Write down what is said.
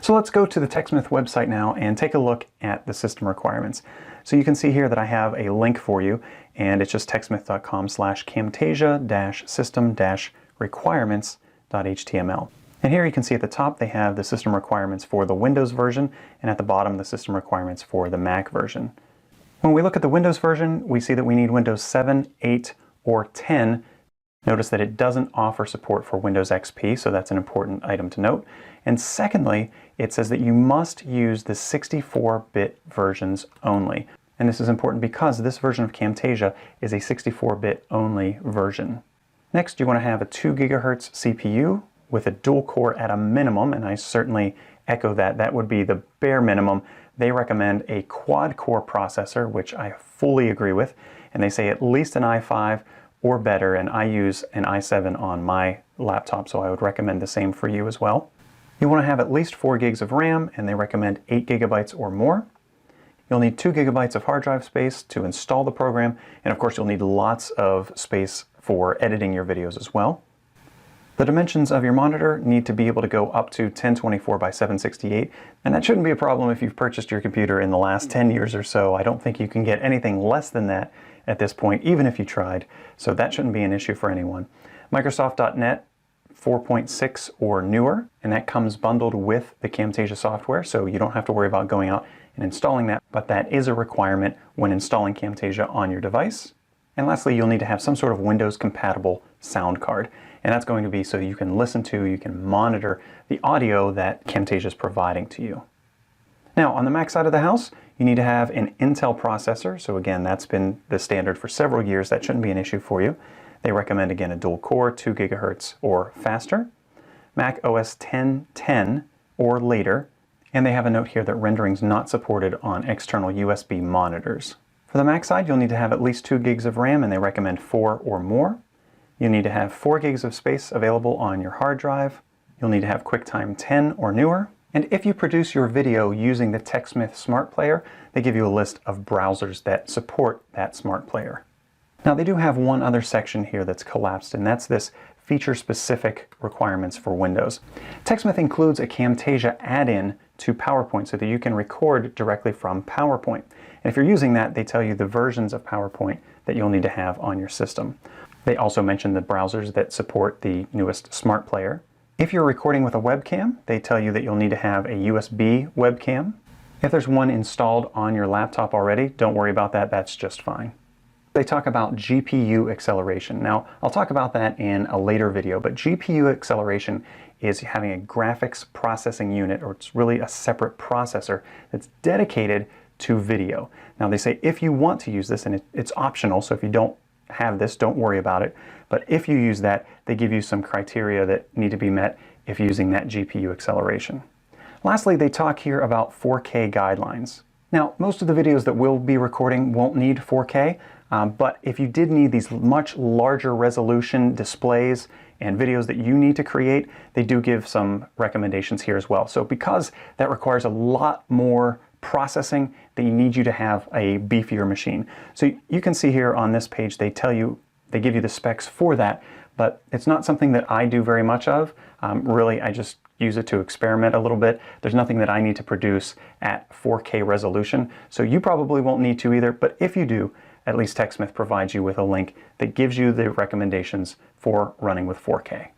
So let's go to the TechSmith website now and take a look at the system requirements. So you can see here that I have a link for you, and it's just techsmith.com/camtasia-system-requirements.html. And here you can see at the top they have the system requirements for the Windows version, and at the bottom the system requirements for the Mac version. When we look at the Windows version, we see that we need Windows 7, 8, or 10. Notice that it doesn't offer support for Windows XP, so that's an important item to note. And secondly, it says that you must use the 64-bit versions only. And this is important because this version of Camtasia is a 64-bit only version. Next, you want to have a 2 GHz CPU with a dual core at a minimum, and I certainly echo that. That would be the bare minimum. They recommend a quad-core processor, which I fully agree with, and they say at least an i5 or better, and I use an i7 on my laptop, so I would recommend the same for you as well. You want to have at least 4 gigs of RAM, and they recommend 8 gigabytes or more. You'll need 2 gigabytes of hard drive space to install the program, and of course you'll need lots of space for editing your videos as well. The dimensions of your monitor need to be able to go up to 1024 by 768, and that shouldn't be a problem if you've purchased your computer in the last 10 years or so. I don't think you can get anything less than that at this point, even if you tried, so that shouldn't be an issue for anyone. Microsoft.NET 4.6 or newer, and that comes bundled with the Camtasia software, so you don't have to worry about going out and installing that, but that is a requirement when installing Camtasia on your device. And lastly, you'll need to have some sort of Windows compatible sound card, and that's going to be so you can listen to, you can monitor the audio that Camtasia is providing to you. Now, on the Mac side of the house, you need to have an Intel processor, so again, that's been the standard for several years. That shouldn't be an issue for you. They recommend, again, a dual core, 2 gigahertz or faster, Mac OS 10.10 or later, and they have a note here that rendering's not supported on external USB monitors. For the Mac side, you'll need to have at least 2 gigs of RAM, and they recommend 4 or more. You'll need to have 4 gigs of space available on your hard drive. You'll need to have QuickTime 10 or newer. And if you produce your video using the TechSmith Smart Player, they give you a list of browsers that support that Smart Player. Now, they do have one other section here that's collapsed, and that's this feature-specific requirements for Windows. TechSmith includes a Camtasia add-in to PowerPoint so that you can record directly from PowerPoint. And if you're using that, they tell you the versions of PowerPoint that you'll need to have on your system. They also mention the browsers that support the newest Smart Player. If you're recording with a webcam, they tell you that you'll need to have a USB webcam. If there's one installed on your laptop already, don't worry about that, that's just fine. They talk about GPU acceleration. Now, I'll talk about that in a later video, but GPU acceleration is having a graphics processing unit, or it's really a separate processor that's dedicated to video. Now, they say if you want to use this, and it's optional, so if you don't have this, don't worry about it, but if you use that, they give you some criteria that need to be met if using that GPU acceleration. Lastly, they talk here about 4K guidelines. Now, most of the videos that we'll be recording won't need 4K, but if you did need these much larger resolution displays and videos that you need to create, they do give some recommendations here as well. So because that requires a lot more processing, they need you to have a beefier machine. So you can see here on this page, they give you the specs for that, but it's not something that I do very much of. Really, I just use it to experiment a little bit. There's nothing that I need to produce at 4K resolution, so you probably won't need to either, but if you do, at least TechSmith provides you with a link that gives you the recommendations for running with 4K.